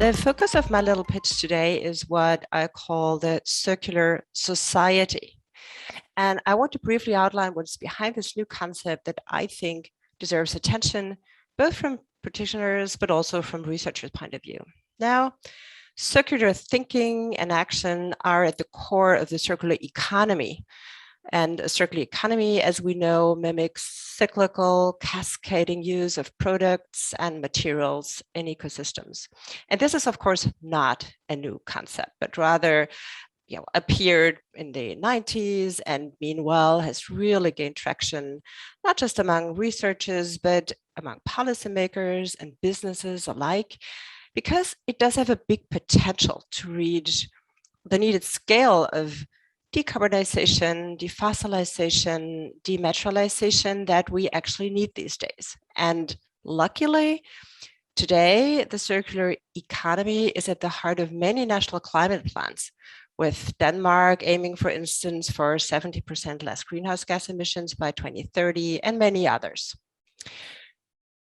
The focus of my little pitch today is what I call the circular society. And I want to briefly outline what's behind this new concept that I think deserves attention, both from practitioners, but also from researchers' point of view. Now, circular thinking and action are at the core of the circular economy. And a circular economy, as we know, mimics cyclical, cascading use of products and materials in ecosystems. And this is, of course, not a new concept, but rather appeared in the 90s and meanwhile has really gained traction, not just among researchers, but among policymakers and businesses alike, because it does have a big potential to reach the needed scale of decarbonization, defossilization, dematerialization that we actually need these days. And luckily, today, the circular economy is at the heart of many national climate plans, with Denmark aiming, for instance, for 70% less greenhouse gas emissions by 2030, and many others.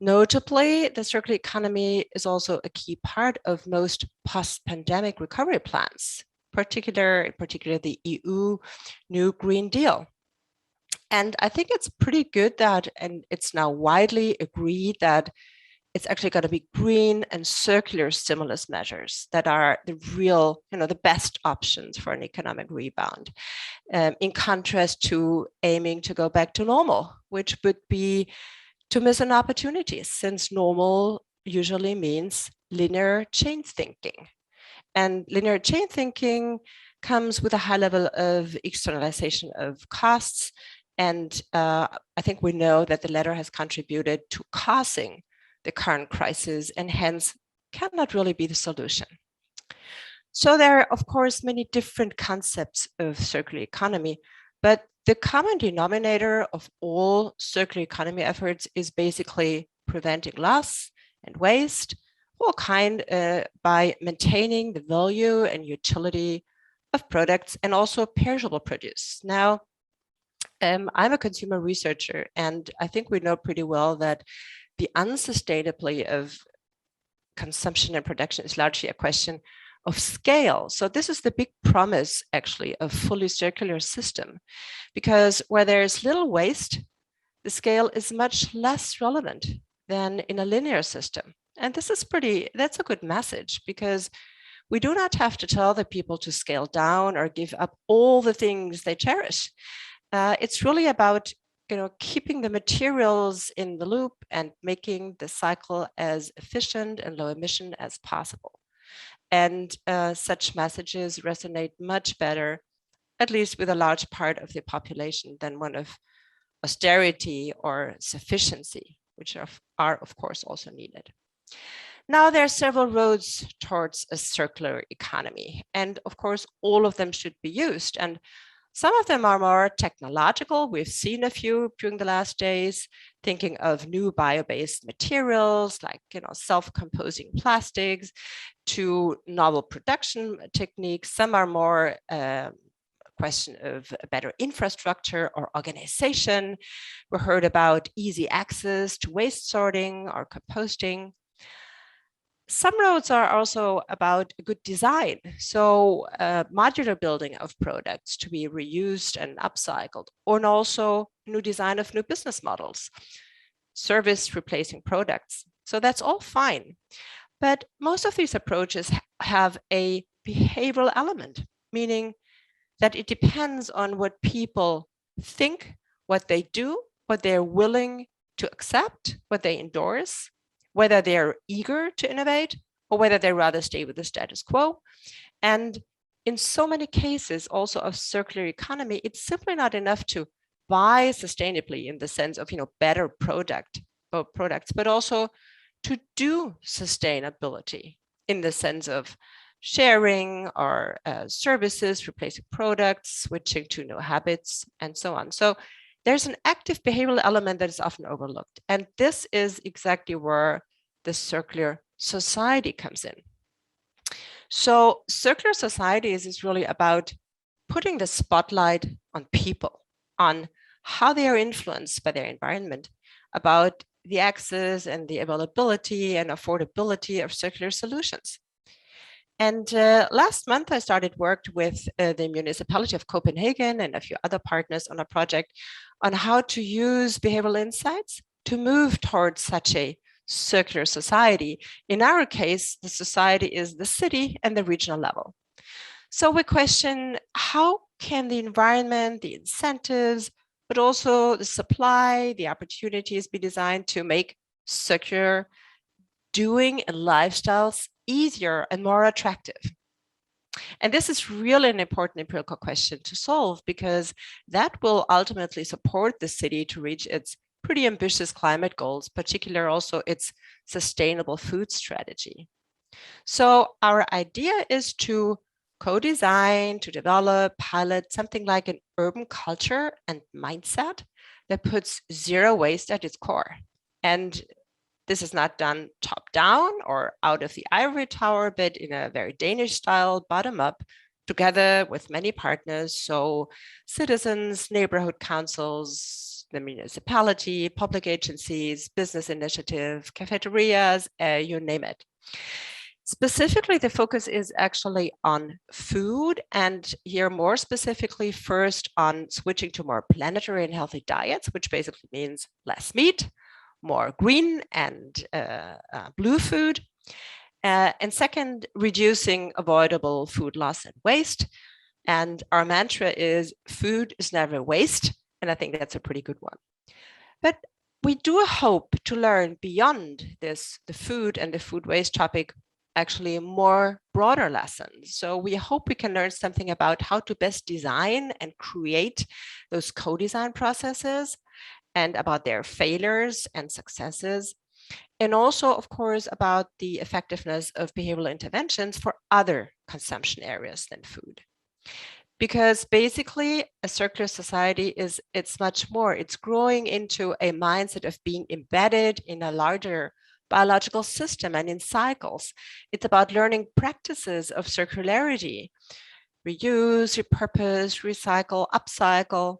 Notably, the circular economy is also a key part of most post-pandemic recovery plans, particularly the EU New Green Deal. And I think it's pretty good that, and it's now widely agreed that it's actually going to be green and circular stimulus measures that are the real, the best options for an economic rebound, in contrast to aiming to go back to normal, which would be to miss an opportunity, since normal usually means linear chain thinking. And linear chain thinking comes with a high level of externalization of costs. And I think we know that the latter has contributed to causing the current crisis and hence cannot really be the solution. So there are, of course, many different concepts of circular economy, but the common denominator of all circular economy efforts is basically preventing loss and waste, all kind, by maintaining the value and utility of products and also perishable produce. Now, I'm a consumer researcher, and I think we know pretty well that the unsustainability of consumption and production is largely a question of scale. So this is the big promise, actually, of fully circular system, because where there's little waste, the scale is much less relevant than in a linear system. And this is that's a good message, because we do not have to tell the people to scale down or give up all the things they cherish. It's really about keeping the materials in the loop and making the cycle as efficient and low emission as possible. And such messages resonate much better, at least with a large part of the population, than one of austerity or sufficiency, which are of course also needed. Now, there are several roads towards a circular economy, and of course, all of them should be used. And some of them are more technological. We've seen a few during the last days, thinking of new bio-based materials like self-composing plastics, to novel production techniques. Some are more a question of a better infrastructure or organization. We heard about easy access to waste sorting or composting. Some roads are also about good design. So modular building of products to be reused and upcycled, and also new design of new business models, service replacing products. So that's all fine. But most of these approaches have a behavioral element, meaning that it depends on what people think, what they do, what they're willing to accept, what they endorse, whether they're eager to innovate or whether they rather stay with the status quo. And in so many cases also of circular economy, it's simply not enough to buy sustainably in the sense of better products, but also to do sustainability in the sense of sharing or services, replacing products, switching to new habits, and so on. So there's an active behavioral element that is often overlooked. And this is exactly where the circular society comes in. So circular societies is really about putting the spotlight on people, on how they are influenced by their environment, about the access and the availability and affordability of circular solutions. And last month, I started worked with the municipality of Copenhagen and a few other partners on a project on how to use behavioral insights to move towards such a circular society. In our case, the society is the city and the regional level. So we question, how can the environment, the incentives, but also the supply, the opportunities be designed to make circular doing and lifestyles easier and more attractive? And this is really an important empirical question to solve, because that will ultimately support the city to reach its pretty ambitious climate goals, particularly also its sustainable food strategy. So our idea is to co-design, to develop, pilot something like an urban culture and mindset that puts zero waste at its core. And this is not done top down or out of the ivory tower, but in a very Danish style, bottom up, together with many partners. So citizens, neighborhood councils, the municipality, public agencies, business initiative, cafeterias, you name it. Specifically, the focus is actually on food, and here more specifically first on switching to more planetary and healthy diets, which basically means less meat, more green and blue food. And second, reducing avoidable food loss and waste. And our mantra is food is never waste. And I think that's a pretty good one. But we do hope to learn beyond this, the food and the food waste topic, actually more broader lessons. So we hope we can learn something about how to best design and create those co-design processes, and about their failures and successes, and also, of course, about the effectiveness of behavioral interventions for other consumption areas than food. Because basically, a circular society it's much more. It's growing into a mindset of being embedded in a larger biological system and in cycles. It's about learning practices of circularity, reuse, repurpose, recycle, upcycle.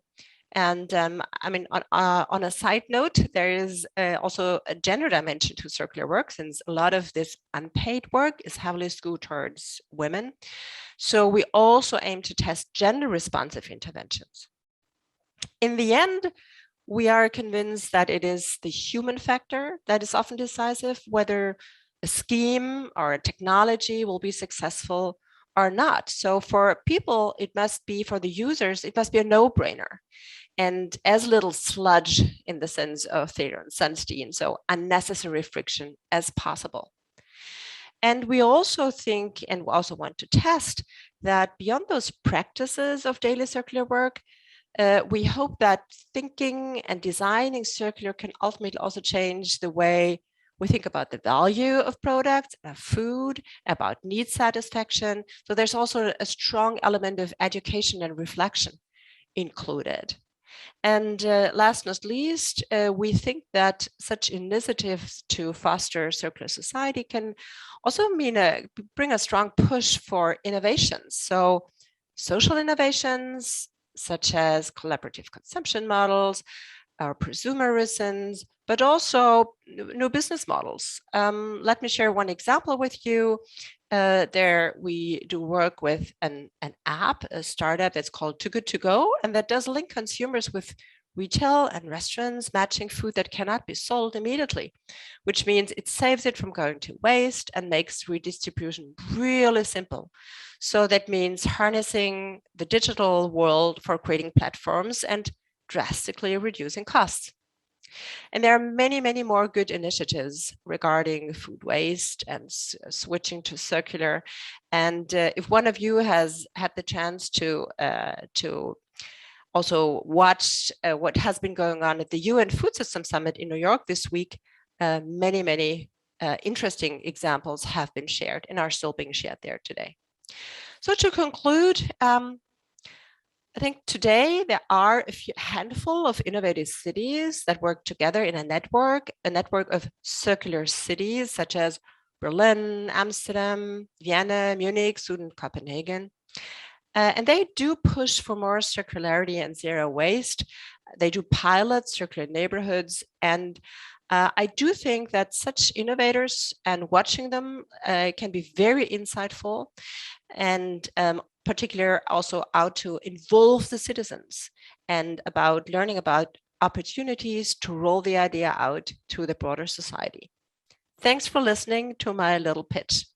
And I mean, on a side note, there is also a gender dimension to circular work, since a lot of this unpaid work is heavily skewed towards women. So we also aim to test gender responsive interventions. In the end, we are convinced that it is the human factor that is often decisive, whether a scheme or a technology will be successful or not. So for people, it must be, for the users, it must be a no-brainer, and as little sludge in the sense of Thaler and Sunstein, so unnecessary friction as possible. And we also think, and we also want to test, that beyond those practices of daily circular work, we hope that thinking and designing circular can ultimately also change the way we think about the value of products, of food, about need satisfaction. So there's also a strong element of education and reflection included. And last not least, we think that such initiatives to foster circular society can also bring a strong push for innovations. So social innovations, such as collaborative consumption models, or prosumerisms, but also new business models. Let me share one example with you. There we do work with an app, a startup that's called Too Good To Go, and that does link consumers with retail and restaurants, matching food that cannot be sold immediately, which means it saves it from going to waste and makes redistribution really simple. So that means harnessing the digital world for creating platforms and drastically reducing costs. And there are many, many more good initiatives regarding food waste and switching to circular. And if one of you has had the chance to also watch what has been going on at the UN Food System Summit in New York this week, many, many interesting examples have been shared and are still being shared there today. So to conclude, I think today there are a handful of innovative cities that work together in a network of circular cities such as Berlin, Amsterdam, Vienna, Munich, Sweden, Copenhagen. And they do push for more circularity and zero waste. They do pilot circular neighborhoods. And I do think that such innovators and watching them can be very insightful, and particular also how to involve the citizens and about learning about opportunities to roll the idea out to the broader society. Thanks for listening to my little pitch.